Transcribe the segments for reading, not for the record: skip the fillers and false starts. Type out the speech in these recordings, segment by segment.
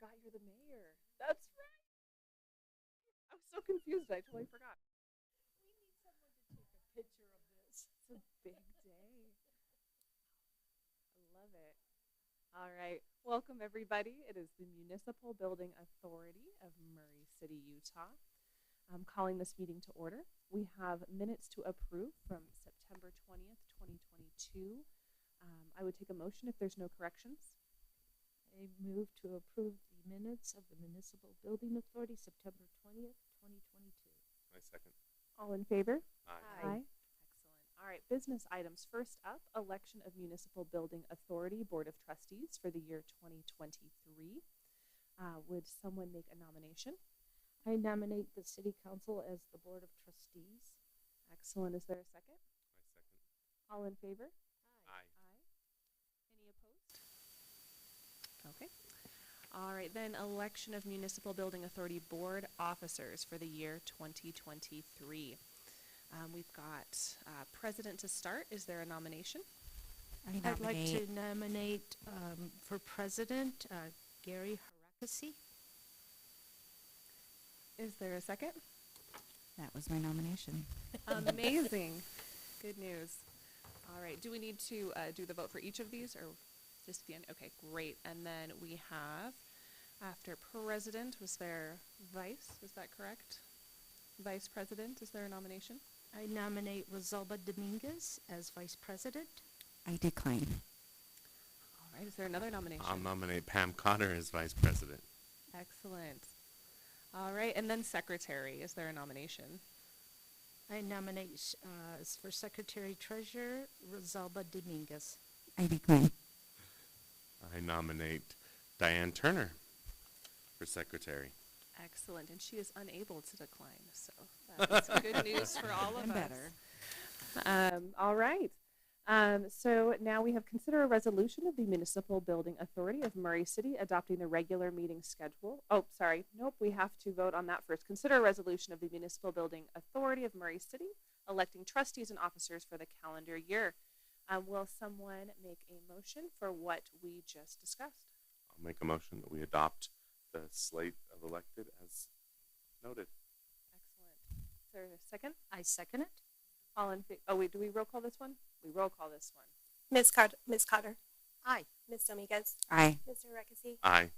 forgot you're the mayor. That's right. I was so confused. I totally forgot. We need someone to take a picture of this. It's a big day. I love it. All right. Welcome, everybody. It is the Municipal Building Authority of Murray City, Utah. I'm calling this meeting to order. We have minutes to approve from September 20th, 2022. I would take a motion if there's no corrections. I move to approve the minutes of the Municipal Building Authority, September 20th, 2022. I second. All in favor? Aye. Excellent. All right, business items. First up, election of Municipal Building Authority Board of Trustees for the year 2023. Would someone make a nomination? I nominate the City Council as the Board of Trustees. Excellent. Is there a second? I second. All in favor? Aye. Any opposed? Okay. All right, then election of Municipal Building Authority Board officers for the year 2023. We've got president to start. Is there a nomination? I'd like to nominate for president Gary Harakasi. Is there a second? That was my nomination. Amazing. Good news. All right, do we need to do the vote for each of these or just the end? Okay, great. And then we have, after president, was there vice? Is that correct? Vice president, is there a nomination? I nominate Rosalba Dominguez as vice president. I decline. All right, is there another nomination? I'll nominate Pam Cotter as vice president. Excellent. All right, and then secretary, is there a nomination? I nominate for secretary treasurer Rosalba Dominguez. I decline. I nominate Diane Turner for secretary. Excellent, and she is unable to decline, so that's good news for all of And us. better. All right. So now we have consider a resolution of the Municipal Building Authority of Murray City adopting the regular meeting schedule. Oh, sorry. Nope, we have to vote on that first. Consider a resolution of the Municipal Building Authority of Murray City electing trustees and officers for the calendar year. Will someone make a motion for what we just discussed? I'll make a motion that we adopt the slate of elected as noted. Excellent. Is there a second? I second it. All in favor? Oh, wait, do we roll call this one? We roll call this one. Ms. Cotter. Aye. Ms. Dominguez. Aye. Mr. Harakasi. Aye.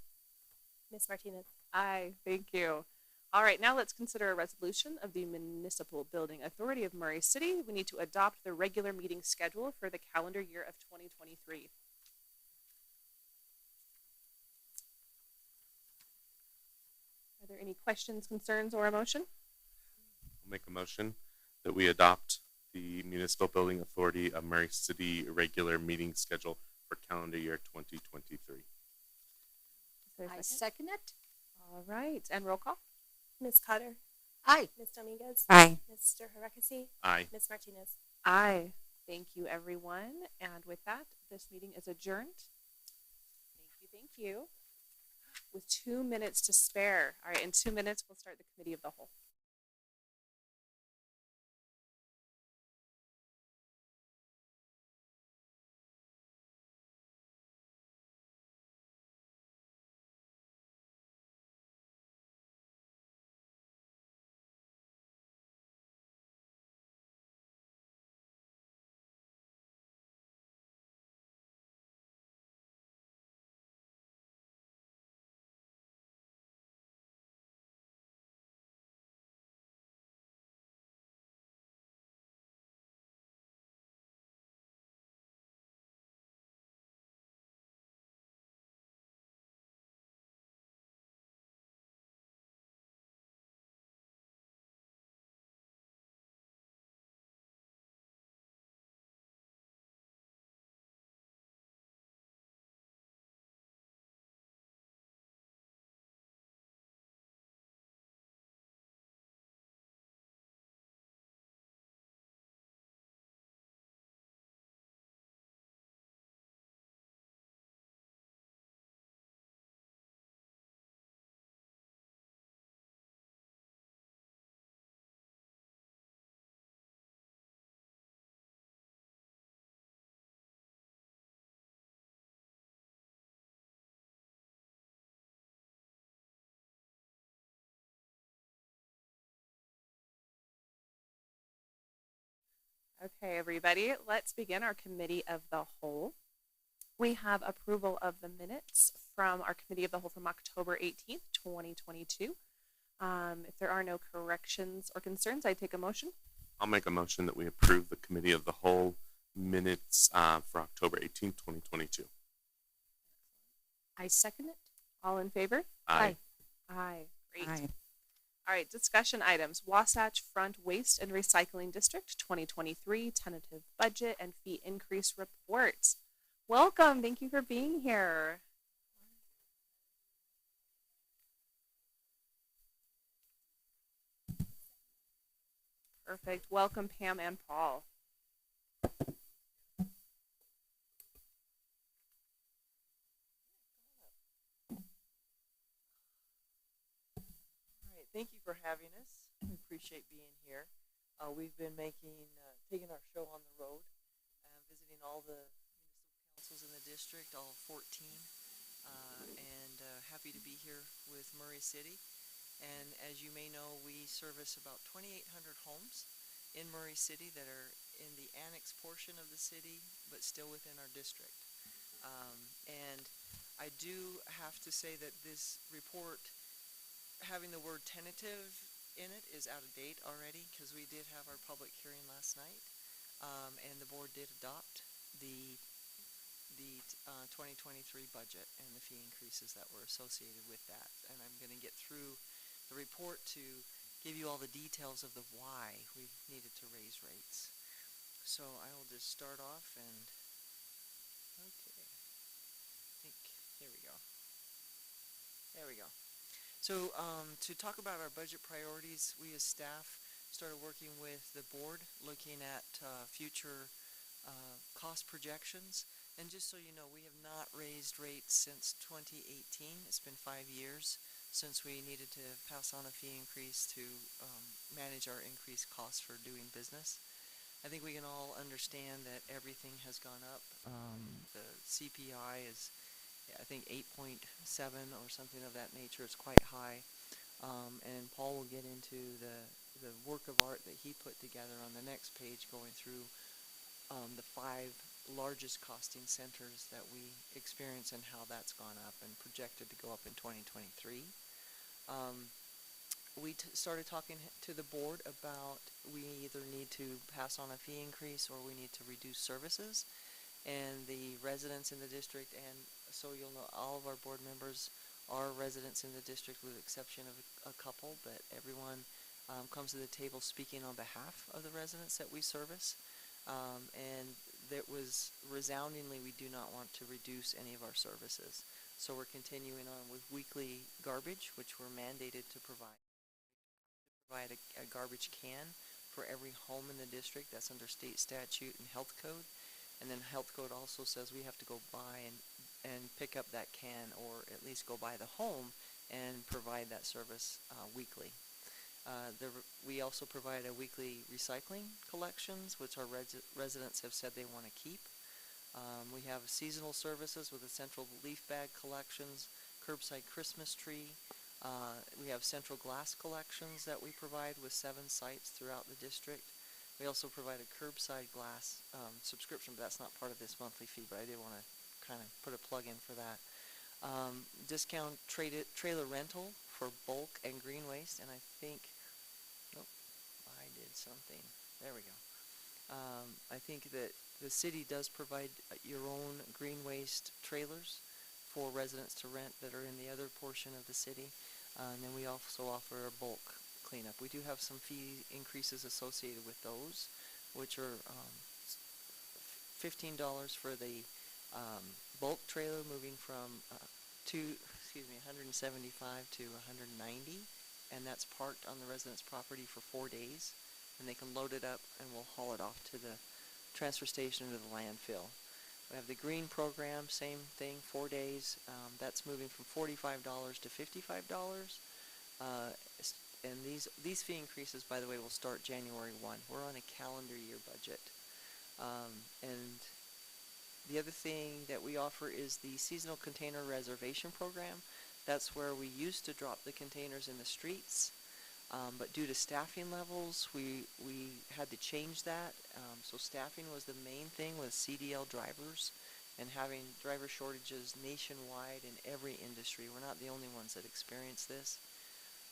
Ms. Martinez. Aye, thank you. All right, now let's consider a resolution of the Municipal Building Authority of Murray City. We need to adopt the regular meeting schedule for the calendar year of 2023. Are there any questions, concerns, or a motion? I'll make a motion that we adopt the Municipal Building Authority of Murray City regular meeting schedule for calendar year 2023. Is there a I second? second it. All right, and roll call. Ms. Cotter. Aye. Ms. Dominguez. Aye. Mr. Harakasi. Aye. Ms. Martinez. Aye. Thank you, everyone. And with that, this meeting is adjourned. Thank you, thank you. With 2 minutes to spare. All right, in 2 minutes, we'll start the committee of the whole. Okay, everybody, let's begin our committee of the whole. We have approval of the minutes from our committee of the whole from October 18th, 2022. If there are no corrections or concerns, I take a motion. I'll make a motion that we approve the committee of the whole minutes for October 18th, 2022. I second it. All in favor? Aye. Aye. Great. Aye. All right, discussion items. Wasatch Front Waste and Recycling District 2023 tentative budget and fee increase reports. Welcome. Thank you for being here. Perfect. Welcome, Pam and Paul. All right, thank you for having us. We appreciate being here. We've been taking our show on the road, visiting all the municipal councils in the district, all 14, and happy to be here with Murray City. And as you may know, we service about 2,800 homes in Murray City that are in the annex portion of the city, but still within our district. And I do have to say that this report, having the word tentative in it, is out of date already, because we did have our public hearing last night, and the board did adopt the 2023 budget and the fee increases that were associated with that. And I'm going to get through the report to give you all the details of the why we needed to raise rates. So I will just start off and, okay, I think, here we go. There we go. So to talk about our budget priorities, we as staff started working with the board, looking at future cost projections. And just so you know, we have not raised rates since 2018. It's been 5 years since we needed to pass on a fee increase to manage our increased costs for doing business. I think we can all understand that everything has gone up. The CPI is, I think, 8.7 or something of that nature. It's quite high. And Paul will get into the work of art that he put together on the next page, going through the 5 largest costing centers that we experience and how that's gone up and projected to go up in 2023. We started talking to the board about we either need to pass on a fee increase or we need to reduce services. And the residents in the district, and so you'll know all of our board members are residents in the district with the exception of a couple, but everyone comes to the table speaking on behalf of the residents that we service. And that was resoundingly, we do not want to reduce any of our services. So we're continuing on with weekly garbage, which we're mandated to provide. A garbage can for every home in the district. That's under state statute and health code. And then health code also says we have to go by and pick up that can, or at least go by the home and provide that service weekly. We also provide a weekly recycling collections, which our residents have said they want to keep. We have seasonal services with the central leaf bag collections, curbside Christmas tree. We have central glass collections that we provide with 7 sites throughout the district. We also provide a curbside glass subscription, but that's not part of this monthly fee, but I did want to kind of put a plug in for that. Discount trailer rental for bulk and green waste, and I think, I did something. There we go. I think that the city does provide your own green waste trailers for residents to rent that are in the other portion of the city. And then we also offer a bulk cleanup. We do have some fee increases associated with those, which are $15 for the bulk trailer, moving from 175 to 190, and that's parked on the resident's property for 4 days, and they can load it up and we'll haul it off to the transfer station or the landfill. We have the green program, same thing, 4 days. That's moving from $45 to $55. And these fee increases, by the way, will start January 1. We're on a calendar year budget. And the other thing that we offer is the seasonal container reservation program. That's where we used to drop the containers in the streets. But due to staffing levels, we had to change that. So staffing was the main thing with CDL drivers and having driver shortages nationwide in every industry. We're not the only ones that experience this.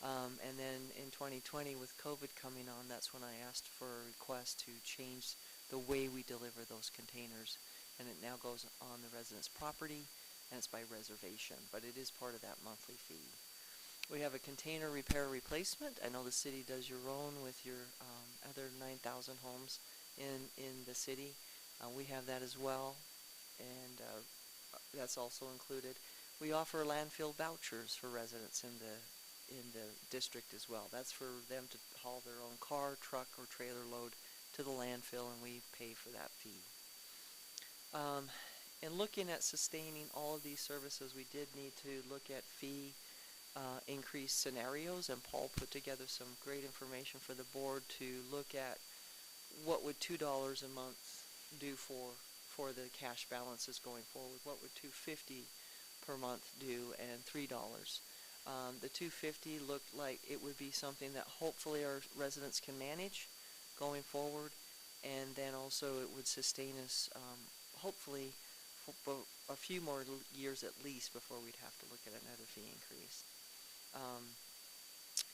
And then in 2020 with COVID coming on, that's when I asked for a request to change the way we deliver those containers. And it now goes on the resident's property and it's by reservation, but it is part of that monthly fee. We have a container repair replacement. I know the city does your own with your other 9,000 homes in the city. We have that as well, and that's also included. We offer landfill vouchers for residents in the district as well. That's for them to haul their own car, truck, or trailer load to the landfill, and we pay for that fee. In looking at sustaining all of these services, we did need to look at fee increase scenarios, and Paul put together some great information for the board to look at what would $2 a month do for the cash balances going forward. What would $2.50 per month do, and $3. The $2.50 looked like it would be something that hopefully our residents can manage going forward, and then also it would sustain us hopefully for a few more years at least before we'd have to look at another fee increase.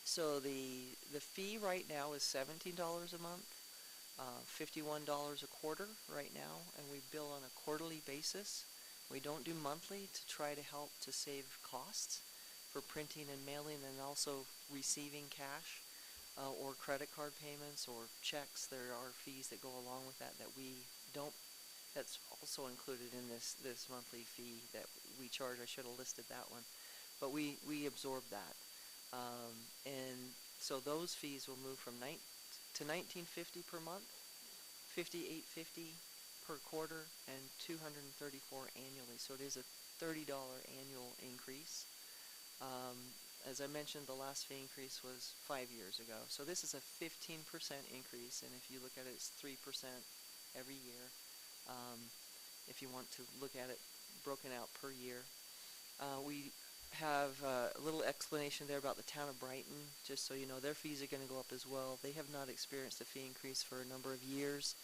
So the fee right now is $17 a month, $51 a quarter right now, and we bill on a quarterly basis. We don't do monthly to try to help to save costs for printing and mailing, and also receiving cash or credit card payments or checks. There are fees that go along with that we don't. That's also included in this monthly fee that we charge. I should have listed that one, but we absorb that, and so those fees will move from to $19.50 per month, $58.50 per quarter, and $234 annually. So it is a $30 annual increase. As I mentioned, the last fee increase was 5 years ago. So this is a 15% increase, and if you look at it, it's 3% every year. If you want to look at it broken out per year. We have a little explanation there about the town of Brighton, just so you know, their fees are going to go up as well. They have not experienced a fee increase for a number of years.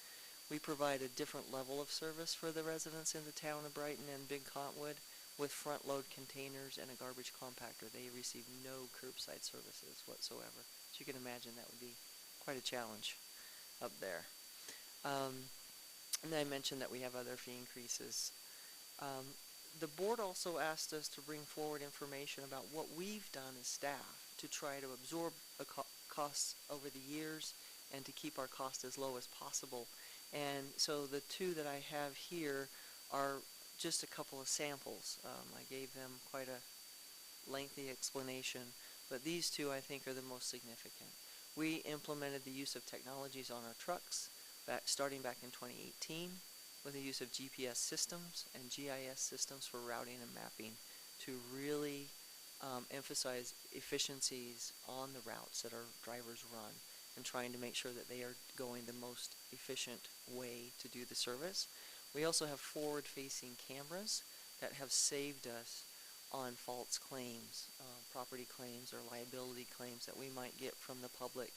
We provide a different level of service for the residents in the town of Brighton and Big Cottonwood with front load containers and a garbage compactor. They receive no curbside services whatsoever. So you can imagine that would be quite a challenge up there. And I mentioned that we have other fee increases. The board also asked us to bring forward information about what we've done as staff to try to absorb the costs over the years and to keep our cost as low as possible. And so the two that I have here are just a couple of samples. I gave them quite a lengthy explanation, but these two I think are the most significant. We implemented the use of technologies on our trucks starting back in 2018 with the use of GPS systems and GIS systems for routing and mapping to really emphasize efficiencies on the routes that our drivers run and trying to make sure that they are going the most efficient way to do the service. We also have forward-facing cameras that have saved us on false claims, property claims or liability claims that we might get from the public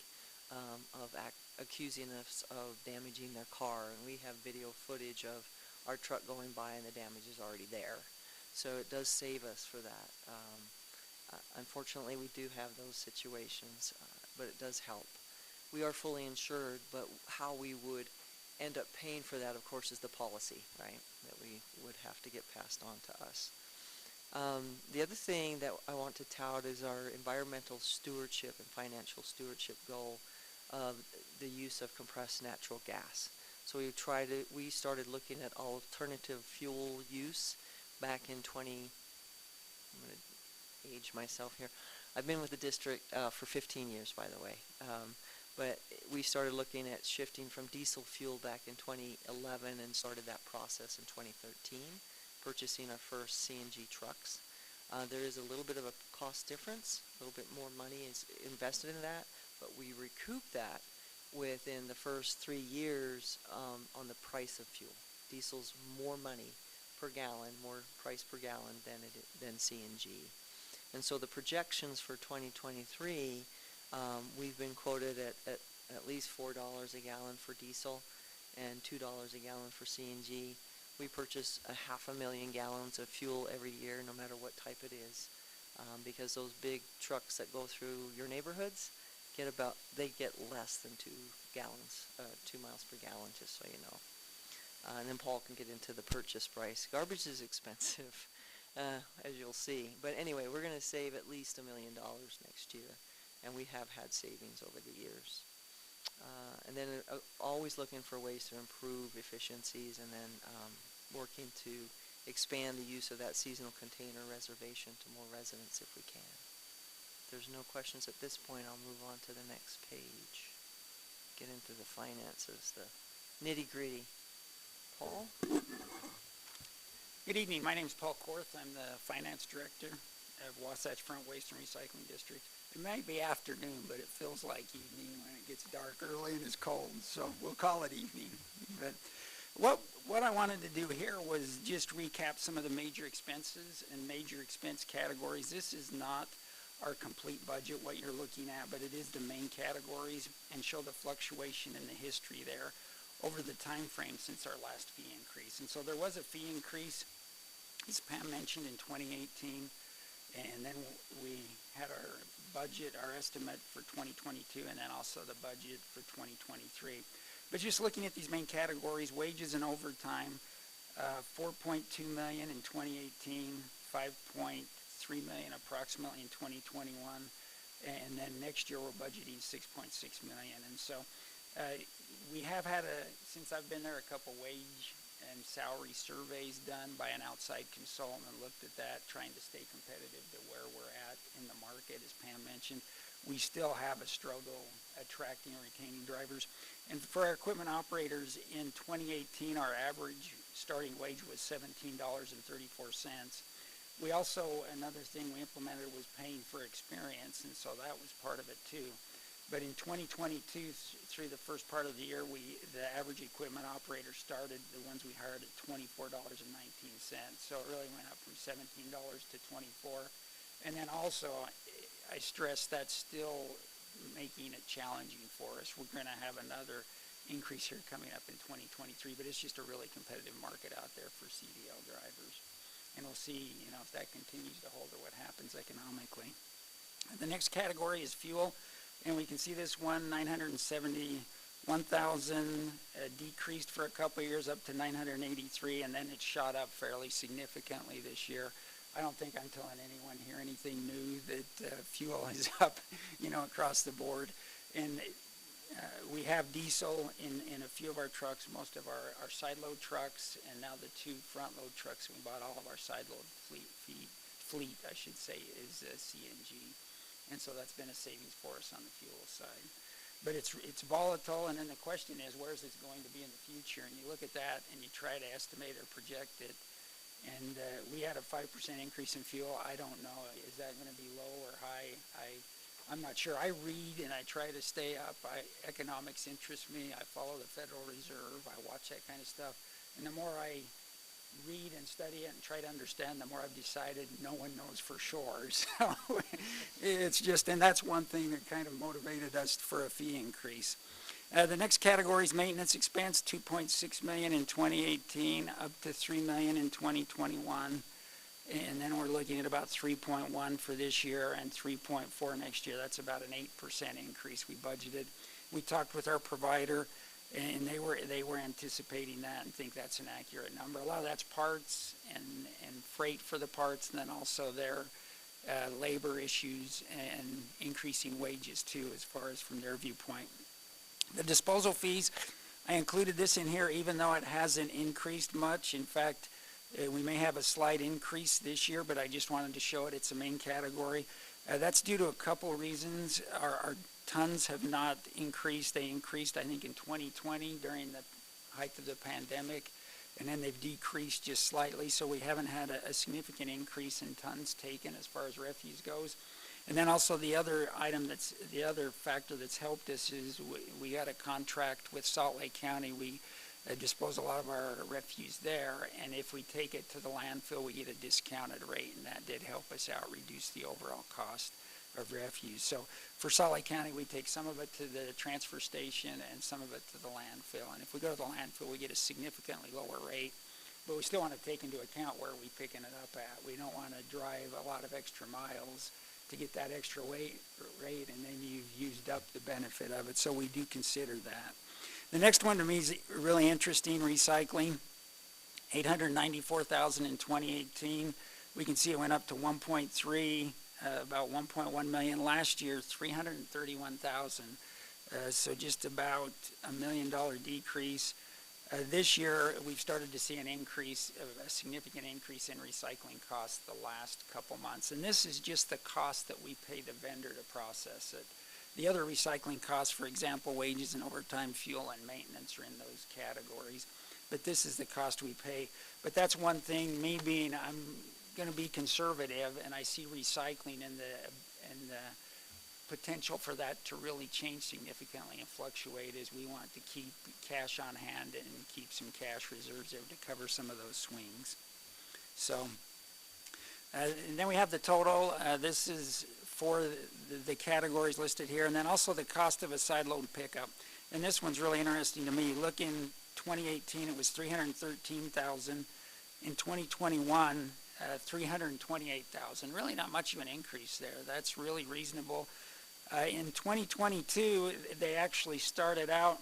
of accusing us of damaging their car, and we have video footage of our truck going by and the damage is already there. So it does save us for that. Unfortunately, we do have those situations, but it does help. We are fully insured, but how we would end up paying for that, of course, is the policy, right, that we would have to get passed on to us. The other thing that I want to tout is our environmental stewardship and financial stewardship goal of the use of compressed natural gas. So we started looking at alternative fuel use back in I'm going to age myself here. I've been with the district for 15 years, by the way. But we started looking at shifting from diesel fuel back in 2011 and started that process in 2013, purchasing our first CNG trucks. There is a little bit of a cost difference, a little bit more money is invested in that, but we recoup that within the first 3 years on the price of fuel. Diesel's more money per gallon, more price per gallon than CNG. And so the projections for 2023 We've been quoted at least $4 a gallon for diesel and $2 a gallon for CNG. We purchase 500,000 gallons of fuel every year, no matter what type it is, because those big trucks that go through your neighborhoods they get less than 2 miles per gallon, just so you know. And then Paul can get into the purchase price. Garbage is expensive, as you'll see. But anyway, we're going to save at least $1 million next year, and we have had savings over the years. And then always looking for ways to improve efficiencies, and then working to expand the use of that seasonal container reservation to more residents if we can. If there's no questions at this point, I'll move on to the next page. Get into the finances, the nitty-gritty. Paul? Good evening. My name is Paul Korth. I'm the Finance Director of Wasatch Front Waste and Recycling District. It may be afternoon, but it feels like evening when it gets dark early and it's cold, so we'll call it evening. But what I wanted to do here was just recap some of the major expenses and major expense categories. This is not our complete budget, what you're looking at, but it is the main categories, and show the fluctuation in the history there over the time frame since our last fee increase. And so there was a fee increase, as Pam mentioned, in 2018, and then we had our budget, our estimate for 2022, and then also the budget for 2023. But just looking at these main categories, wages and overtime, $4.2 million in 2018, $5.3 million approximately in 2021, and then next year we're budgeting $6.6 million. And so we have had, since I've been there, a couple wage and salary surveys done by an outside consultant, and looked at that, trying to stay competitive to where we're at in the market. As Pam mentioned, we still have a struggle attracting and retaining drivers. And for our equipment operators, in 2018, our average starting wage was $17.34. We also, another thing we implemented was paying for experience, and so that was part of it too. But in 2022, through the first part of the year, the average equipment operator started, the ones we hired, at $24.19. So it really went up from $17 to $24. And then also, I stress that's still making it challenging for us. We're going to have another increase here coming up in 2023, but it's just a really competitive market out there for CDL drivers. And we'll see, if that continues to hold or what happens economically. The next category is fuel, and we can see this one, 971,000, decreased for a couple of years up to 983, and then it shot up fairly significantly this year. I don't think I'm telling anyone here anything new that fuel is up, across the board. And we have diesel in a few of our trucks, most of our side load trucks, and now the 2 front load trucks. We bought all of our side load fleet, I should say, is CNG. And so that's been a savings for us on the fuel side. But it's volatile, and then the question is, where is this going to be in the future? And you look at that and you try to estimate or project it. And we had a 5% increase in fuel. I don't know. Is that going to be low or high? I'm not sure. I read and I try to stay up. Economics interests me. I follow the Federal Reserve. I watch that kind of stuff. And the more I read and study it and try to understand, the more I've decided no one knows for sure. So it's just, and that's one thing that kind of motivated us for a fee increase. The next category is maintenance expense, $2.6 million in 2018, up to $3 million in 2021. And then we're looking at about 3.1 for this year and 3.4 next year. That's about an 8% increase we budgeted. We talked with our provider, and they were anticipating that and think that's an accurate number. A lot of that's parts and freight for the parts, and then also their labor issues and increasing wages too, as far as from their viewpoint. The disposal fees, I included this in here even though it hasn't increased much. In fact, we may have a slight increase this year, but I just wanted to show it. It's a main category. That's due to a couple reasons. Our tons have not increased. They increased, I think, in 2020 during the height of the pandemic, and then they've decreased just slightly, so we haven't had a significant increase in tons taken as far as refuse goes. And then also the other factor that's helped us is we got a contract with Salt Lake County. We dispose a lot of our refuse there, and if we take it to the landfill, we get a discounted rate, and that did help us out, reduce the overall cost of refuse. So for Salt Lake County, we take some of it to the transfer station and some of it to the landfill. And if we go to the landfill, we get a significantly lower rate, but we still want to take into account where we're picking it up at. We don't want to drive a lot of extra miles to get that extra rate, and then you've used up the benefit of it. So we do consider that. The next one to me is really interesting, recycling. $894,000 in 2018. We can see it went up to 1.3, about 1.1 million. Last year, 331,000. So just about $1 million decrease. This year, we've started to see an increase, a significant increase in recycling costs the last couple months. And this is just the cost that we pay the vendor to process it. The other recycling costs, for example, wages and overtime, fuel, and maintenance are in those categories. But this is the cost we pay. But that's one thing, I'm going to be conservative, and I see recycling and the potential for that to really change significantly and fluctuate, as we want to keep cash on hand and keep some cash reserves there to cover some of those swings. So, and then we have the total. This is for the categories listed here, and then also the cost of a side load pickup. And this one's really interesting to me. Look, in 2018, it was $313,000. In 2021, $328,000. Really not much of an increase there. That's really reasonable. In 2022, they actually started out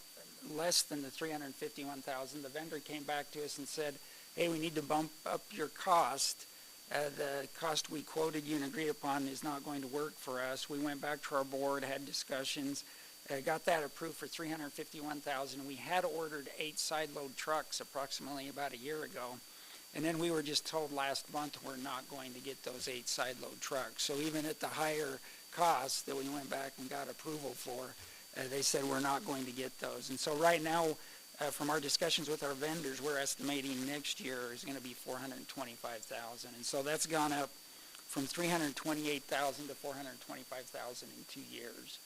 less than the $351,000. The vendor came back to us and said, hey, we need to bump up your cost. The cost we quoted you and agreed upon is not going to work for us. We went back to our board, had discussions, got that approved for $351,000. We had ordered 8 side load trucks approximately about a year ago. And then we were just told last month we're not going to get those 8 side load trucks. So even at the higher cost that we went back and got approval for, they said we're not going to get those. And so right now, from our discussions with our vendors, we're estimating next year is going to be $425,000. And so that's gone up from $328,000 to $425,000 in 2 years.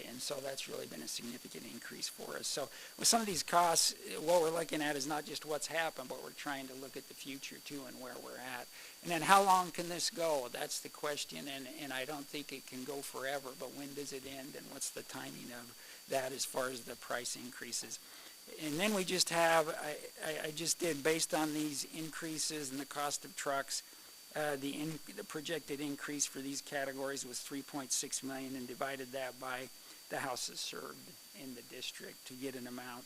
And so that's really been a significant increase for us. So with some of these costs, what we're looking at is not just what's happened, but we're trying to look at the future too and where we're at. And then how long can this go? That's the question, and I don't think it can go forever, but when does it end, and what's the timing of that as far as the price increases? And then we just have, I just did, based on these increases in the cost of trucks, the projected increase for these categories was $3.6 million, and divided that by the houses served in the district to get an amount,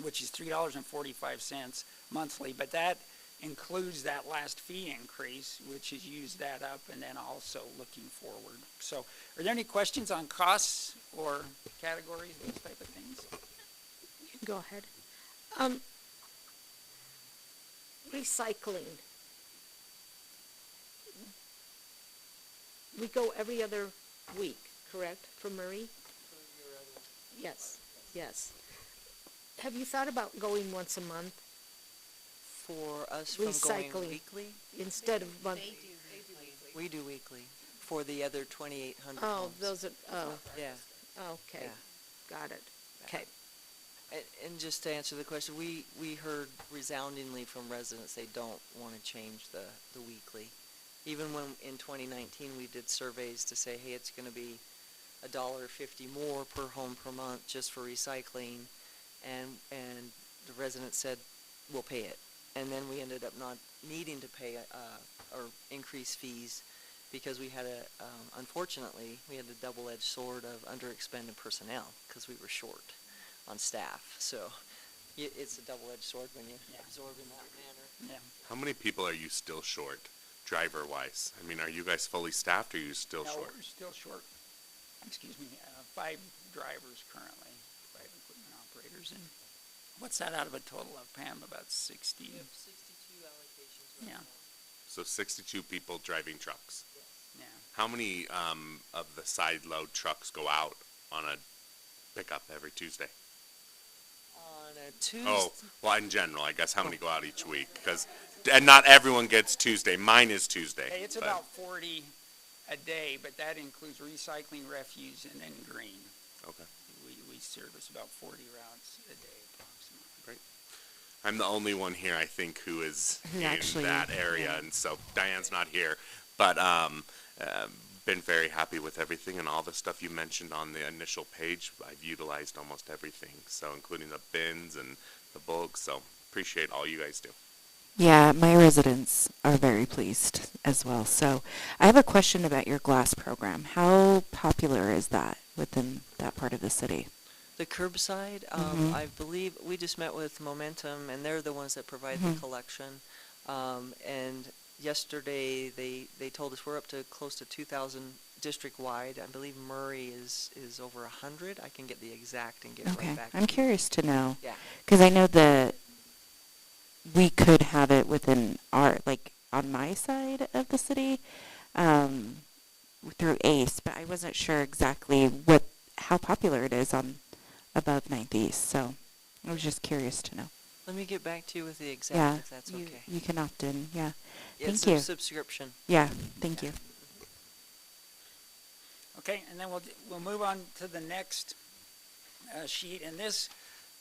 which is $3.45 monthly. But that includes that last fee increase, which has used that up, and then also looking forward. So are there any questions on costs or categories, those type of things? Go ahead. Recycling. We go every other week, correct, for Murray? Yes, yes. Have you thought about going once a month For us from going Recycling. weekly, instead of monthly? we do weekly. For the other 2,800 Oh, homes. those are, oh, Yeah. okay, Yeah. got it. Okay. And just to answer the question, we heard resoundingly from residents they don't want to change the weekly. Even when in 2019 we did surveys to say, hey, it's going to be $1.50 more per home per month just for recycling, and the residents said, we'll pay it. And then we ended up not needing to pay or increase fees because we had unfortunately, we had a double-edged sword of underexpended personnel because we were short on staff. So it's a double-edged sword when you absorb in that manner. Yeah. How many people are you still short, driver-wise? I mean, are you guys fully staffed, or are you still No, short? we're still short. Excuse me, 5 drivers currently, 5 equipment operators. And what's that out of a total of, Pam? About 60? We have 62 allocations right Yeah. now. So 62 people driving trucks. Yeah. How many of the side load trucks go out on a pickup every Tuesday? On a Tuesday. Oh, well, in general, I guess how many go out each week? And not everyone gets Tuesday. Mine is Tuesday. Hey, it's but- about 40 a day, but that includes recycling, refuse, and then green. Okay. We service about 40 routes a day approximately. I'm the only one here, I think, who is Who in actually- that area, yeah. and so Diane's not here. But been very happy with everything, and all the stuff you mentioned on the initial page, I've utilized almost everything, so including the bins and the bulk, so appreciate all you guys do. Yeah, my residents are very pleased as well. So I have a question about your glass program. How popular is that within that part of the city? The curbside, Mhm. I believe, we just met with Momentum, and they're the ones that provide Mhm. the collection. And yesterday, they told us we're up to close to 2,000 district-wide. I believe Murray is over 100. I can get the exact and get it Okay, right back. I'm curious to know. Yeah. Because I know that we could have it within our, like, on my side of the city, through ACE, but I wasn't sure exactly how popular it is on above 9th East, so I was just curious to know. Let me get back to you with the exact, Yeah, if that's okay. you can opt in, yeah. It's Thank you. a subscription. Yeah, thank you. Okay, and then we'll move on to the next sheet. And this,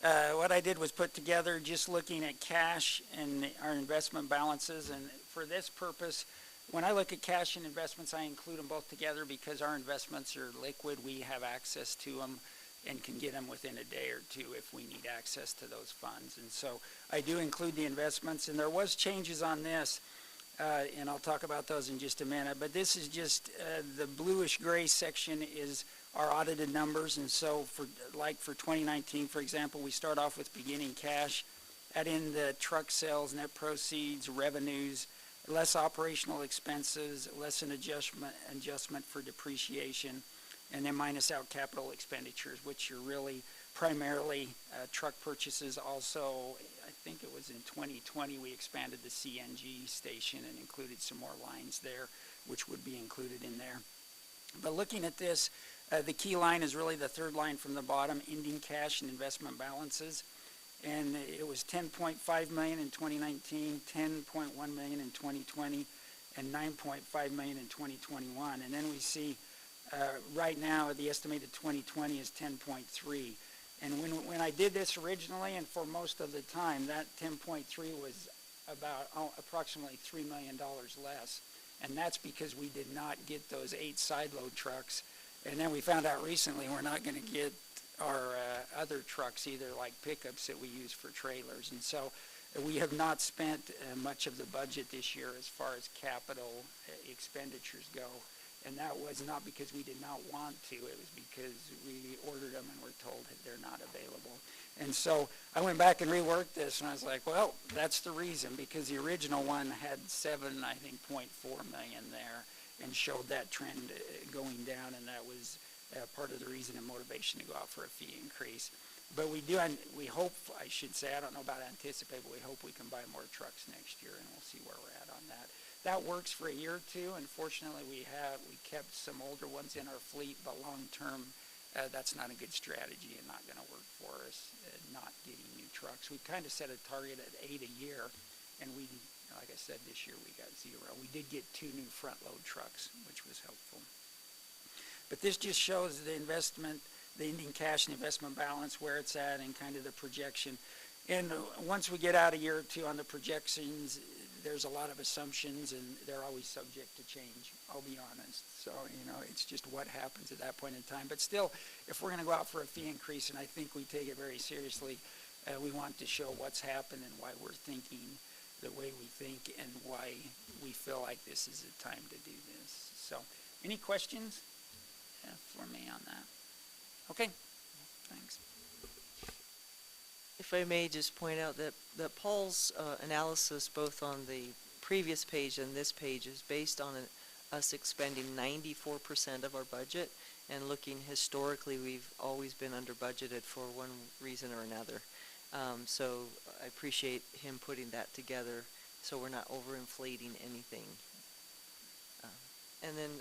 what I did was put together just looking at cash and our investment balances. And for this purpose, when I look at cash and investments, I include them both together because our investments are liquid. We have access to them and can get them within a day or two if we need access to those funds. And so I do include the investments, and there was changes on this. And I'll talk about those in just a minute. But this is just the bluish gray section is our audited numbers. And so for 2019, for example, we start off with beginning cash, add in the truck sales, net proceeds, revenues, less operational expenses, less an adjustment for depreciation, and then minus out capital expenditures, which are really primarily truck purchases. Also, I think it was in 2020 we expanded the CNG station and included some more lines there, which would be included in there. But looking at this, the key line is really the third line from the bottom, ending cash and investment balances. And it was $10.5 million in 2019, $10.1 million in 2020, and $9.5 million in 2021. And then we see right now the estimated 2020 is 10.3. And when I did this originally and for most of the time, that 10.3 was about approximately $3 million less. And that's because we did not get those 8 side load trucks. And then we found out recently we're not going to get our other trucks either, like pickups that we use for trailers. And so we have not spent much of the budget this year as far as capital expenditures go. And that was not because we did not want to. It was because we ordered them and were told that they're not available. And so I went back and reworked this, and I was like, well, that's the reason, because the original one had $7.4 million there and showed that trend going down, and that was part of the reason and motivation to go out for a fee increase. But we hope, I should say, I don't know about anticipate, but we hope we can buy more trucks next year, and we'll see where we're at on that. That works for a year or two. Unfortunately, we kept some older ones in our fleet, but long term, that's not a good strategy and not going to work for us, not getting new trucks. We kind of set a target at 8 a year, and like I said, this year we got 0. We did get 2 new front load trucks, which was helpful. But this just shows the investment, the ending cash and investment balance, where it's at, and kind of the projection. And once we get out a year or two on the projections, there's a lot of assumptions, and they're always subject to change, I'll be honest. So, it's just what happens at that point in time. But still, if we're going to go out for a fee increase, and I think we take it very seriously, we want to show what's happened and why we're thinking the way we think and why we feel like this is the time to do this. So, any questions for me on that? Okay, thanks. If I may just point out that Paul's analysis, both on the previous page and this page, is based on us expending 94% of our budget, and looking historically, we've always been under budgeted for one reason or another. So I appreciate him putting that together so we're not overinflating anything. And then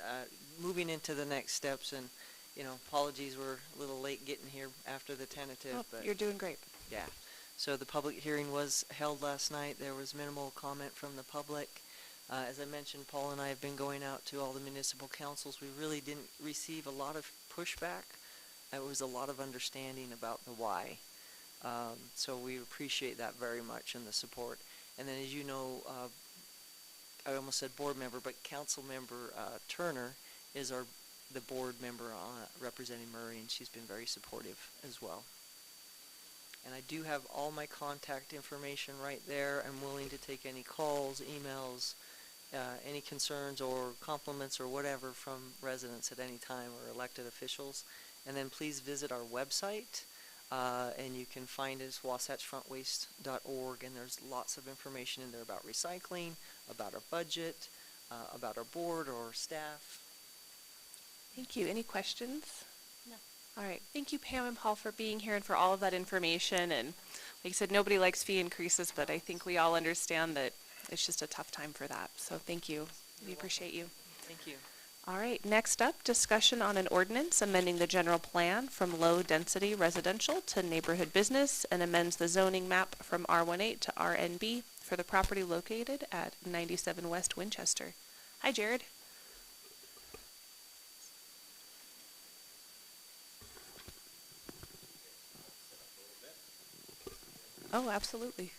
moving into the next steps, and apologies, we're a little late getting here after the tentative. But You're doing great. yeah. So the public hearing was held last night. There was minimal comment from the public. As I mentioned, Paul and I have been going out to all the municipal councils. We really didn't receive a lot of pushback. It was a lot of understanding about the why. So we appreciate that very much, and the support. And then, as you know, I almost said board member, but council member Turner is the board member representing Murray, and she's been very supportive as well. And I do have all my contact information right there. I'm willing to take any calls, emails, any concerns or compliments or whatever from residents at any time or elected officials. And then please visit our website, and you can find us wasatchfrontwaste.org, and there's lots of information in there about recycling, about our budget, about our board or staff. Thank you. Any questions? No. All right. Thank you, Pam and Paul, for being here and for all of that information. And like I said, nobody likes fee increases, but I think we all understand that it's just a tough time for that. So thank you. We appreciate you. Thank you. All right. Next up, discussion on an ordinance amending the general plan from low-density residential to neighborhood business and amends the zoning map from R18 to RNB for the property located at 97 West Winchester. Hi, Jared. Oh, absolutely.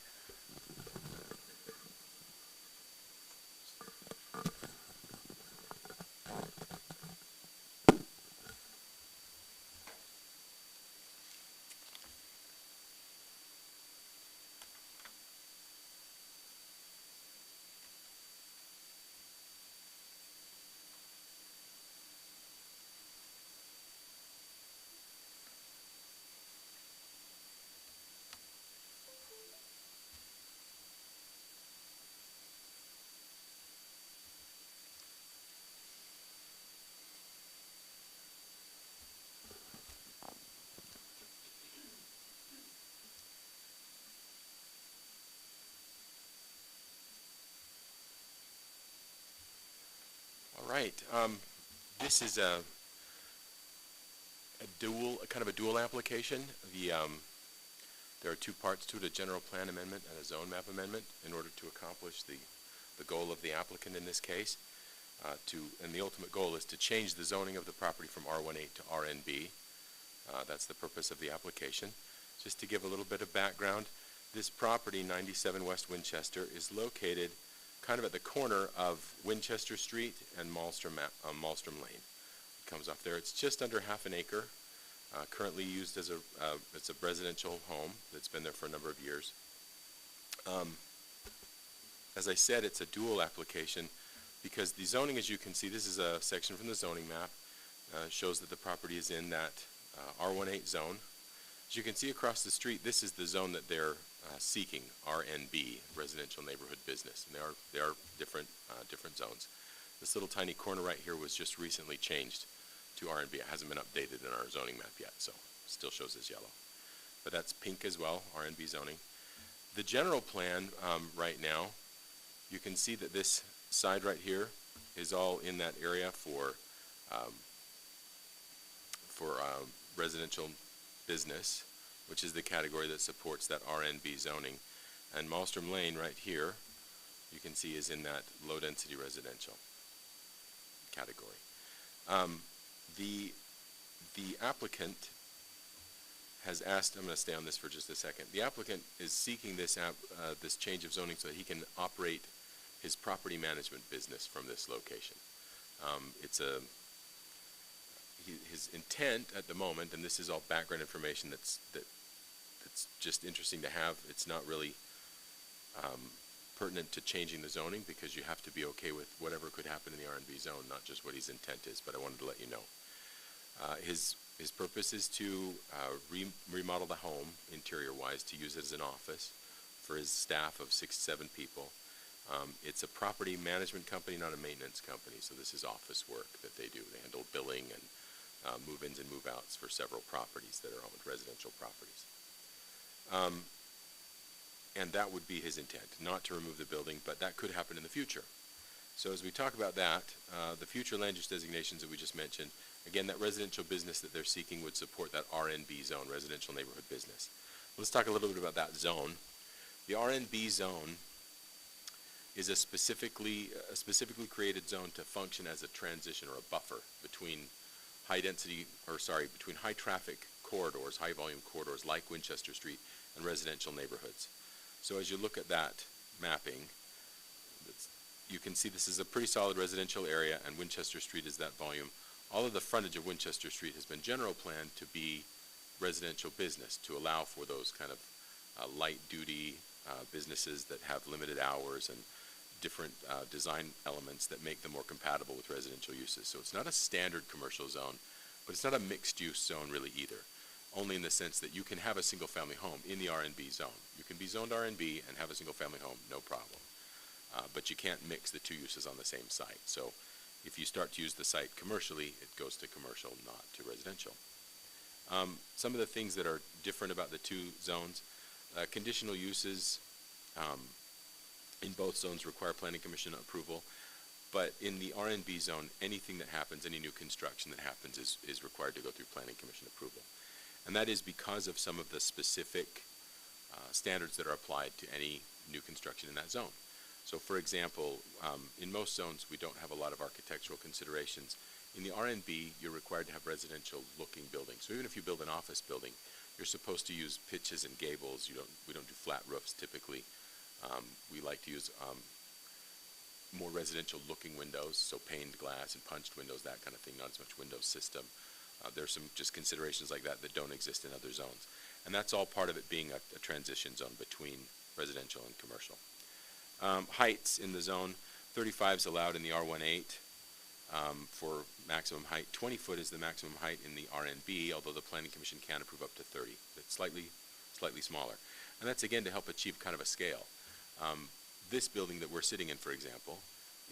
All right. This is a kind of a dual application. There are two parts to it: a general plan amendment and a zone map amendment, in order to accomplish the goal of the applicant in this case. And the ultimate goal is to change the zoning of the property from R18 to RNB. That's the purpose of the application. Just to give a little bit of background, this property, 97 West Winchester, is located kind of at the corner of Winchester Street and Malmstrom Lane. It comes off there. It's just under half an acre, currently used as it's a residential home that's been there for a number of years. As I said, it's a dual application because the zoning, as you can see, this is a section from the zoning map, shows that the property is in that R18 zone. As you can see across the street, this is the zone that they're seeking, RNB, residential neighborhood business, and they are different zones. This little tiny corner right here was just recently changed to RNB. It hasn't been updated in our zoning map yet, so it still shows as yellow. But that's pink as well, RNB zoning. The general plan right now, you can see that this side right here is all in that area for residential business, which is the category that supports that RNB zoning. And Malmstrom Lane right here, you can see, is in that low-density residential category. The applicant has asked, I'm going to stay on this for just a second. The applicant is seeking this change of zoning so that he can operate his property management business from this location. His intent at the moment, and this is all background information that's just interesting to have. It's not really pertinent to changing the zoning because you have to be okay with whatever could happen in the RNB zone, not just what his intent is, but I wanted to let you know. His purpose is to remodel the home interior-wise to use it as an office for his staff of 6 to 7 people. It's a property management company, not a maintenance company, so this is office work that they do. They handle billing and move-ins and move-outs for several properties that are owned, residential properties. And that would be his intent, not to remove the building, but that could happen in the future. So as we talk about that, the future land use designations that we just mentioned, again, that residential business that they're seeking would support that RNB zone, residential neighborhood business. Let's talk a little bit about that zone. The RNB zone is a specifically created zone to function as a transition or a buffer between between high traffic corridors, high volume corridors like Winchester Street and residential neighborhoods. So as you look at that mapping, you can see this is a pretty solid residential area, and Winchester Street is that volume. All of the frontage of Winchester Street has been general planned to be residential business, to allow for those kind of light-duty businesses that have limited hours and different design elements that make them more compatible with residential uses. So it's not a standard commercial zone, but it's not a mixed-use zone really either, only in the sense that you can have a single-family home in the R&B zone. You can be zoned R&B and have a single-family home, no problem. But you can't mix the two uses on the same site. So if you start to use the site commercially, it goes to commercial, not to residential. Some of the things that are different about the two zones, conditional uses in both zones require planning commission approval, but in the R&B zone, anything that happens, any new construction that happens is required to go through planning commission approval. And that is because of some of the specific standards that are applied to any new construction in that zone. So for example, in most zones, we don't have a lot of architectural considerations. In the R&B, you're required to have residential looking buildings. So even if you build an office building, you're supposed to use pitches and gables. We don't do flat roofs typically. We like to use more residential looking windows, so paned glass and punched windows, that kind of thing, not as much window system. There's some just considerations like that that don't exist in other zones. And that's all part of it being a transition zone between residential and commercial. Heights in the zone, 35 is allowed in the R18 for maximum height. 20 foot is the maximum height in the R&B, although the Planning Commission can approve up to 30. It's slightly smaller. And that's again to help achieve kind of a scale. This building that we're sitting in, for example,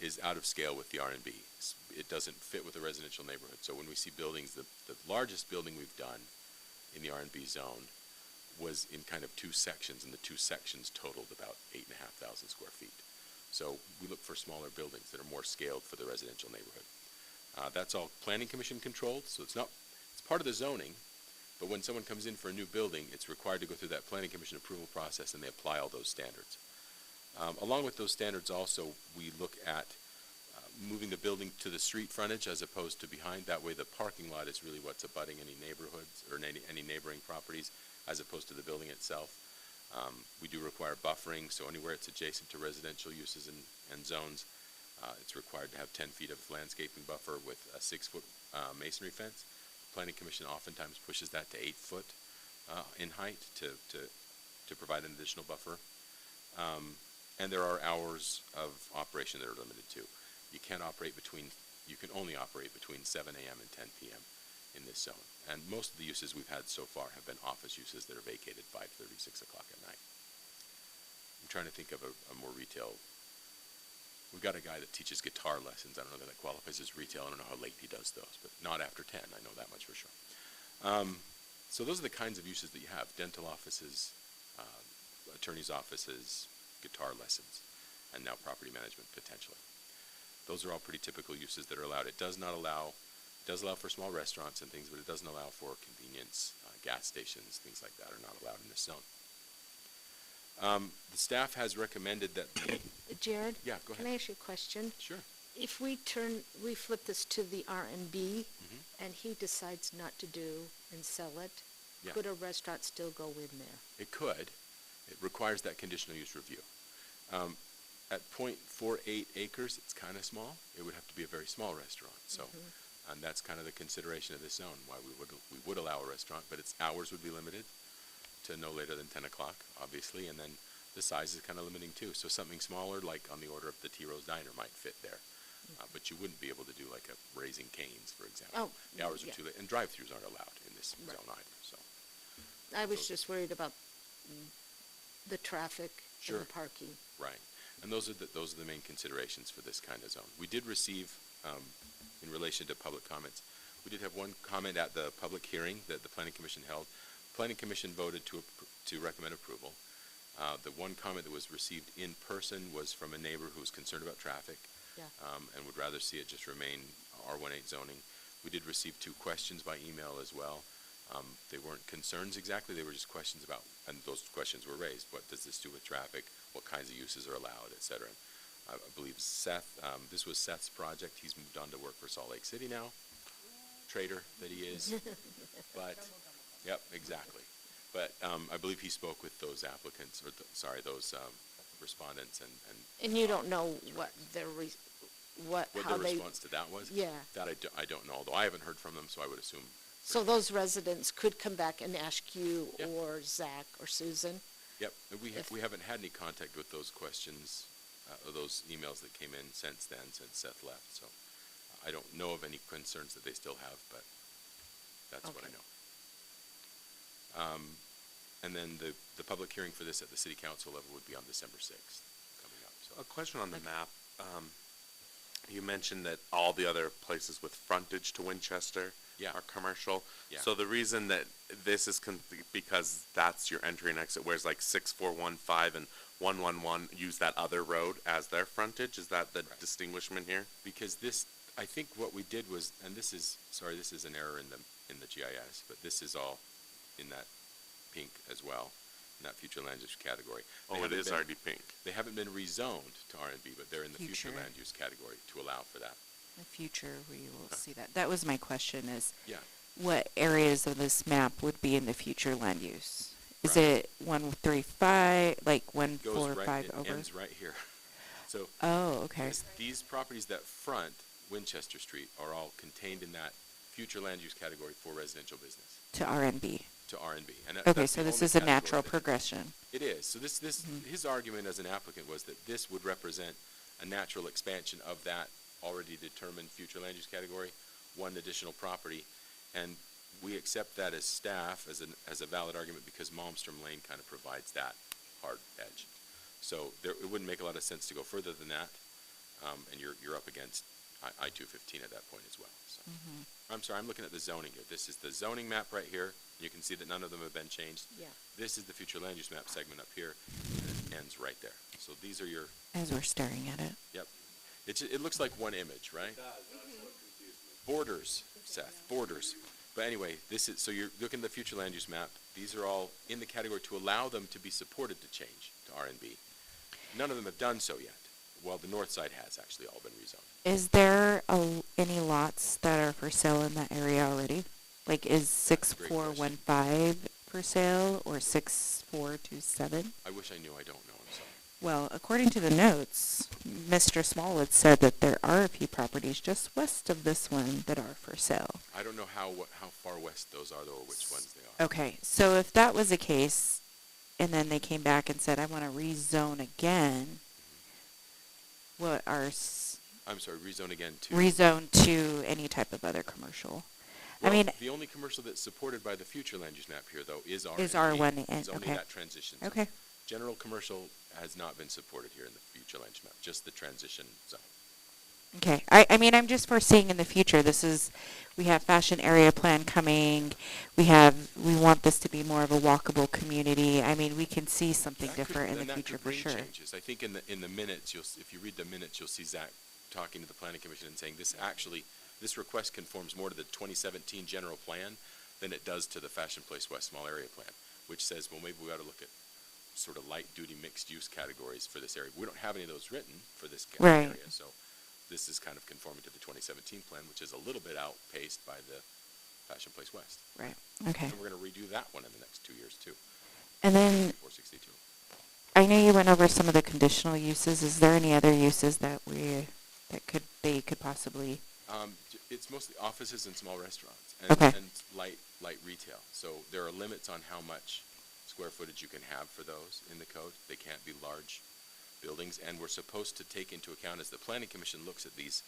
is out of scale with the R&B. It doesn't fit with a residential neighborhood. So when we see buildings, the largest building we've done in the R&B zone was in kind of two sections, and the two sections totaled about 8,500 square feet. So we look for smaller buildings that are more scaled for the residential neighborhood. That's all Planning Commission controlled, so it's part of the zoning, but when someone comes in for a new building, it's required to go through that Planning Commission approval process, and they apply all those standards. Along with those standards also, we look at moving the building to the street frontage as opposed to behind. That way the parking lot is really what's abutting any neighborhoods or any neighboring properties as opposed to the building itself. We do require buffering, so anywhere it's adjacent to residential uses and zones, it's required to have 10 feet of landscaping buffer with a 6-foot masonry fence. Planning Commission oftentimes pushes that to 8 foot in height to provide an additional buffer. And there are hours of operation that are limited too. You can only operate between 7 a.m. and 10 p.m. in this zone. And most of the uses we've had so far have been office uses that are vacated 5:30, 6 o'clock at night. I'm trying to think of a more retail. We've got a guy that teaches guitar lessons. I don't know if that qualifies as retail. I don't know how late he does those, but not after 10. I know that much for sure. So those are the kinds of uses that you have: dental offices, attorney's offices, guitar lessons, and now property management potentially. Those are all pretty typical uses that are allowed. It does allow for small restaurants and things, but it doesn't allow for convenience, gas stations, things like that are not allowed in this zone. The staff has recommended that Jared? Yeah, go ahead. Can I ask you a question? Sure. If we flip this to the R&B, and he decides not to do and sell it, Yeah. could a restaurant still go in there? It could. It requires that conditional use review. At 0.48 acres, it's kind of small. It would have to be a very small restaurant. So, and that's kind of the consideration of this zone, why we would allow a restaurant, but its hours would be limited to no later than 10 o'clock, obviously, and then the size is kind of limiting too. So something smaller, like on the order of the T. Rose Diner, might fit there. But you wouldn't be able to do like a Raising Cane's, for example. Oh, The hours yeah. are too late, and drive-throughs aren't allowed in this Right. zone either. So. I was just worried about the traffic Sure. and the parking. Right, and those are the main considerations for this kind of zone. We did receive, in relation to public comments, we did have one comment at the public hearing that the Planning Commission held. Planning Commission voted to recommend approval. The one comment that was received in person was from a neighbor who was concerned about traffic, Yeah. and would rather see it just remain R18 zoning. We did receive 2 questions by email as well. They weren't concerns exactly, they were just questions about, and those questions were raised. What does this do with traffic? What kinds of uses are allowed, et cetera? I believe Seth, this was Seth's project. He's moved on to work for Salt Lake City now. Traitor that he is. But, yep, exactly. But I believe he spoke with those applicants, or those respondents and And you don't know what what how their they, response to that was. yeah. That I don't know, although I haven't heard from them, so I would assume. So those residents could come back and ask you Yeah. or Zach or Susan? Yep, and If- we haven't had any contact with those questions, or those emails that came in since then, since Seth left, so I don't know of any concerns that they still have, but that's what I Okay. know. And then the public hearing for this at the city council level would be on December 6th coming up, so. A question on the map. You mentioned that all the other places with frontage to Winchester Yeah. are commercial. Yeah. So the reason that this is because that's your entry and exit, whereas like 6415 and 111 use that other road as their frontage. Is that the Correct. distinguishment here? Because this, I think what we did was, and this is an error in the GIS, but this is all in that pink as well, in that future land use category. They Oh, it haven't is been- already pink. They haven't been rezoned to R&B, but they're in the future Future. land use category to allow for that. In the future, we will see that. That was my question is, Yeah. what areas of this map would be in the future land use? Is Right. it 135, like Goes 145 right, it over? ends right here. So Oh, okay. these properties that front Winchester Street are all contained in that future land use category for residential business To RNB. to R&B. And Okay, that's so the this only is a category natural that- progression. It is. So his argument as an applicant was that this would represent a natural expansion of that already determined future land use category, one additional property. And we accept that as staff, as a valid argument, because Malmstrom Lane kind of provides that hard edge. So it wouldn't make a lot of sense to go further than that. And you're up against I-215 at that point as well. So. I'm sorry, I'm looking at the zoning here. This is the zoning map right here. You can see that none of them have been changed. Yeah. This is the future land use map segment up here, and it ends right there. So these are your, As we're staring at it. yep. It looks like one image, right? Borders, Seth, borders. But anyway, so you're looking at the future land use map. These are all in the category to allow them to be supported to change to R&B. None of them have done so yet. Well, the north side has actually all been rezoned. Is there any lots that are for sale in that area already? Like, is a great question. 6415 for sale or 6427? I wish I knew. I don't know. I'm sorry. Well, according to the notes, Mr. Smallwood said that there are a few properties just west of this one that are for sale. I don't know how far west those are, though, or which ones they are. Okay, so if that was the case, and then they came back and said, I want to rezone again, what are I'm sorry, rezone again to. rezone to any type of other commercial? Well, I mean, the only commercial that's supported by the future land use map here, though, is R&B. Is R1 and- It's only okay. that transition zone. okay. General commercial has not been supported here in the future land use map, just the transition zone. Okay, I mean, I'm just foreseeing in the future, we have fashion area plan coming, we want this to be more of a walkable community. I mean, we can see something That could- different in then the that future could for bring sure. changes. I think in the minutes, if you read the minutes, you'll see Zach talking to the planning commission and saying this request conforms more to the 2017 general plan than it does to the Fashion Place West small area plan, which says, well, maybe we ought to look at sort of light duty mixed use categories for this area. We don't have any of those written for this Right. area, so this is kind of conforming to the 2017 plan, which is a little bit outpaced by the Fashion Place West. Right, okay. And we're going to redo that one in the next 2 years too, And then, 462. I know you went over some of the conditional uses. Is there any other uses that they could possibly? It's mostly offices and small restaurants Okay. and light retail. So there are limits on how much square footage you can have for those in the code. They can't be large buildings, and we're supposed to take into account as the planning commission looks at these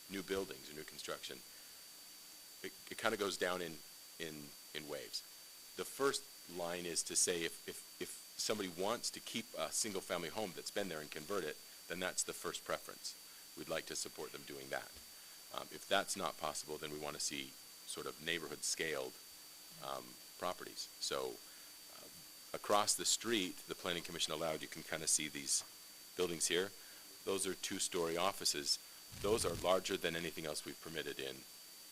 new buildings or new construction. It kind of goes down in waves. The first line is to say if somebody wants to keep a single family home that's been there and convert it, then that's the first preference. We'd like to support them doing that. If that's not possible, then we want to see sort of neighborhood scaled properties. So across the street, the planning commission allowed, you can kind of see these buildings here. Those are 2-story offices. Those are larger than anything else we've permitted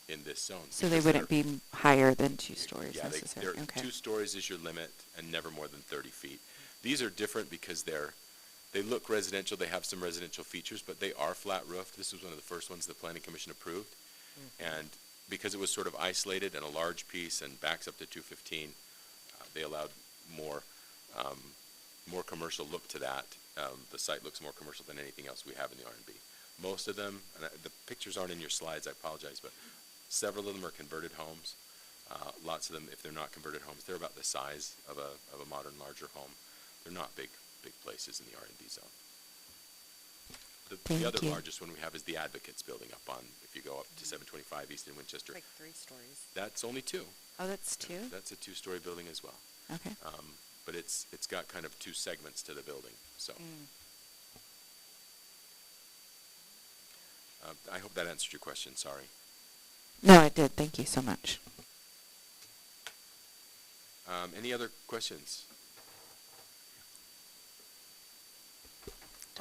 in this zone. So they because wouldn't they're- be higher than 2 stories yeah, necessarily? Okay. 2 stories is your limit and never more than 30 feet. These are different because they look residential, they have some residential features, but they are flat roofed. This was one of the first ones the planning commission approved. And because it was sort of isolated and a large piece and backs up to 215, they allowed more commercial look to that the site looks more commercial than anything else we have in the R&B. Most of them, and the pictures aren't in your slides, I apologize, but several of them are converted homes. Lots of them, if they're not converted homes, they're about the size of a modern, larger home. They're not big places in the R&B zone. The Thank other you. largest one we have is the Advocates building up on, if you go up to 725 East in Winchester. Like 3 stories. That's only 2. Oh, that's two? That's a 2-story building as well. Okay. But it's got kind of 2 segments to the building, so. I hope that answered your question, sorry. No, it did. Thank you so much. Any other questions?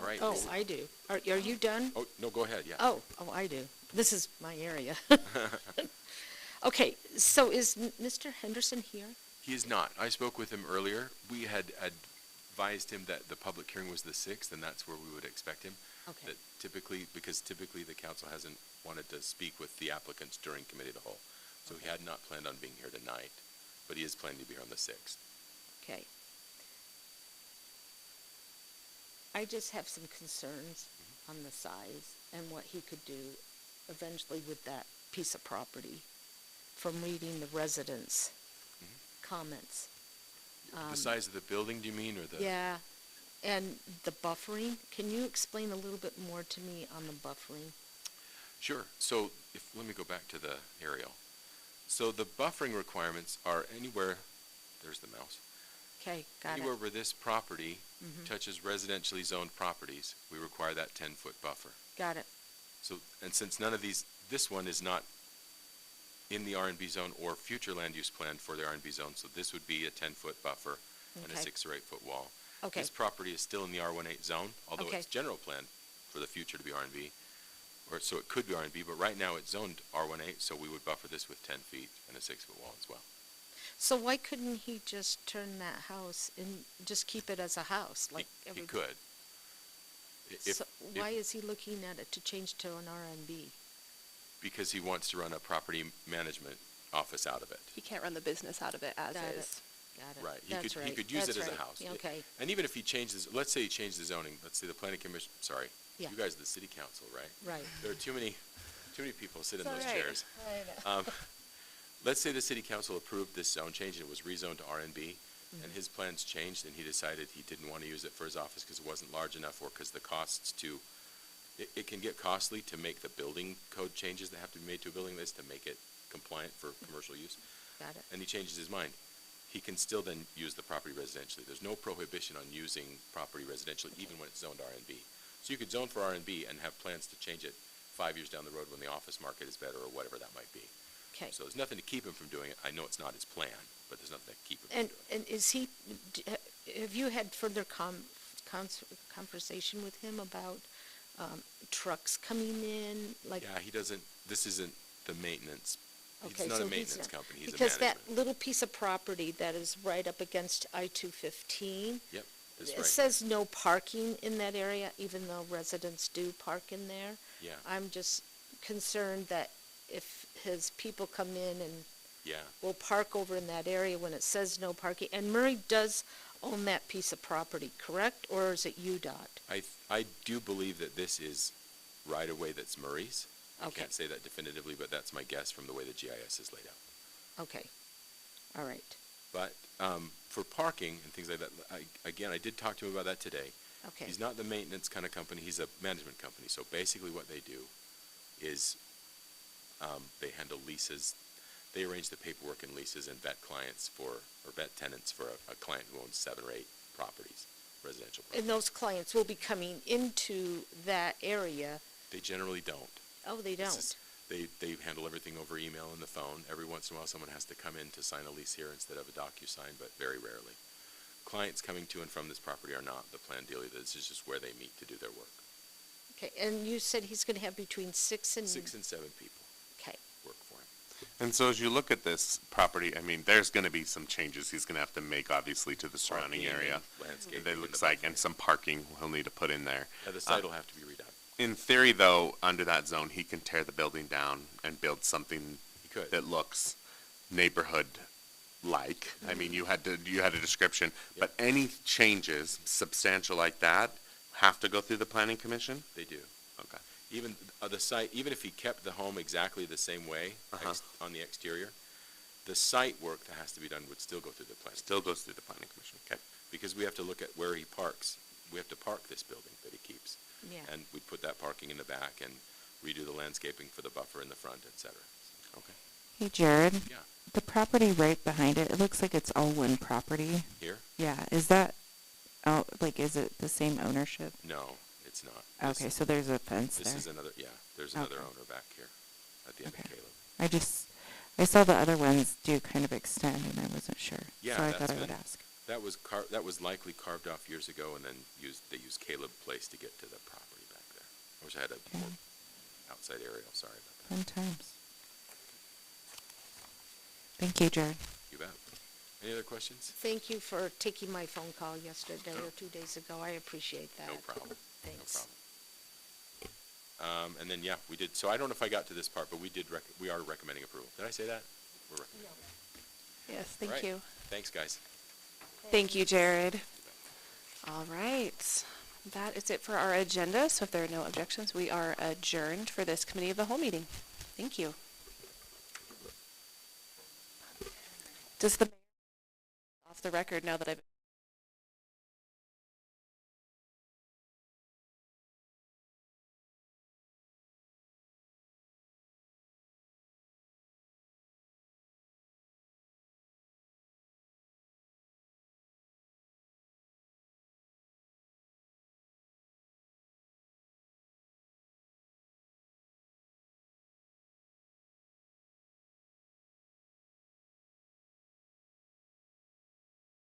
All right. Oh, I do. Are you done? Oh, no, go ahead, yeah. Oh, I do. This is my area. Okay, so is Mr. Henderson here? He is not. I spoke with him earlier. We had advised him that the public hearing was the 6th, and that's where we would expect him. Okay. That typically the council hasn't wanted to speak with the applicants during committee of the whole. So he had not planned on being here tonight, but he is planning to be here on the 6th. Okay. I just have some concerns on the size and what he could do eventually with that piece of property from reading the residents' comments. The size of the building, do you mean, or the? Yeah, and the buffering. Can you explain a little bit more to me on the buffering? Sure. So let me go back to the aerial. So the buffering requirements are anywhere, there's the mouse. Okay, got Anywhere it. where this property touches residentially zoned properties, we require that 10-foot buffer. Got it. So, and since none of these, this one is not in the R&B zone or future land use plan for the R&B zone, so this would be a 10-foot buffer and a Okay. 6 or 8-foot wall. Okay. This property is still in the R18 zone, although Okay. it's general plan for the future to be R&B, or so it could be R&B, but right now it's zoned R18, so we would buffer this with 10 feet and a 6-foot wall as well. So why couldn't he just turn that house and just keep it as a house? Like He could. So why is he looking at it to change to an R&B? Because he wants to run a property management office out of it. He can't run the business out of it as Got it. is. Got it. Right. That's He could use it That's as a right. house. Yeah, okay. And even if he changes, let's say he changed the zoning, let's say the planning commission, sorry, Yeah. you guys are the city council, right? Right. There are too many people sit in It's those all right. chairs. Let's say the city council approved this zone change and it was rezoned to R&B, and his plans changed and he decided he didn't want to use it for his office because it wasn't large enough or because the costs to, it can get costly to make the building code changes that have to be made to a building list to make it compliant for commercial use. Got it. And he changes his mind. He can still then use the property residentially. There's no prohibition on using property residentially, even when it's zoned R&B. So you could zone for R&B and have plans to change it 5 years down the road when the office market is better or whatever that might be. Okay. So there's nothing to keep him from doing it. I know it's not his plan, but there's nothing to keep him And from doing and is he? Have you had further conversation with him about trucks coming in? it. Like Yeah, he doesn't, this isn't the maintenance. okay, He's not so a maintenance not- company, he's a because management. that little piece of property that is right up against I-215. Yep, that's It right. says no parking in that area, even though residents do park in there. Yeah, I'm just concerned that if his people come in and yeah. will park over in that area when it says no parking, and Murray does own that piece of property, correct? Or is it UDOT? I do believe that this is right-of-way that's Murray's. I Okay. can't say that definitively, but that's my guess from the way the GIS is laid out. Okay, all right, But for parking and things like that, I did talk to him about that today. okay. He's not the maintenance kind of company, he's a management company. So basically what they do is they handle leases. They arrange the paperwork and leases and vet clients or vet tenants for a client who owns 7 or 8 properties, residential properties. And those clients will be coming into that area. They generally don't. Oh, they This don't? is- They handle everything over email and the phone. Every once in a while, someone has to come in to sign a lease here instead of a DocuSign, but very rarely. Clients coming to and from this property are not the plan dealer. This is just where they meet to do their work. Okay, and you said he's gonna have between 6 and? 6 and 7 people Okay, work for him. And so as you look at this property, I mean, there's going to be some changes he's going to have to make, obviously, to the surrounding Parking area. and landscaping That and looks the like, buffering. and some parking he'll need to put in there. Yeah, the site will have to be redone. In theory, though, under that zone, he can tear the building down and build something He could. that looks neighborhood-like. I mean, you had a description, but any changes substantial like that have to go through the planning commission? They do. Okay. Even the site, even if he kept the home exactly the same way Uh-huh. on the exterior, the site work that has to be done would still go through the planning. Still goes through the planning commission, okay. Because we have to look at where he parks. We have to park this building that he keeps. Yeah. And we put that parking in the back and redo the landscaping for the buffer in the front, et cetera. Okay. Hey, Jared. Yeah. The property right behind it, it looks like it's all one property. Here? Yeah, is that, oh, like, is it the same ownership? No, it's not. Okay, so there's a fence This there. is another, yeah, there's another Okay. owner back here at the end of Okay. Caleb. I saw the other ones do kind of extend, and I wasn't sure. Yeah, So I that's thought I would been- ask. That was likely carved off years ago and then they used Caleb Place to get to the property back there. I wish I had a Okay. more outside aerial, sorry about that. Fun times. Thank you, Jared. You bet. Any other questions? Thank you for taking my phone call yesterday or 2 days ago. I appreciate that. No problem. No Thanks. problem. And then, yeah, we did, so I don't know if I got to this part, but we are recommending approval. Did I say that? We're recommending. Yes, thank Right. you. Thanks, guys. Thank you, Jared. All right. That is it for our agenda. So if there are no objections, we are adjourned for this committee of the whole meeting. Thank you. Does the mayor off the record now that I've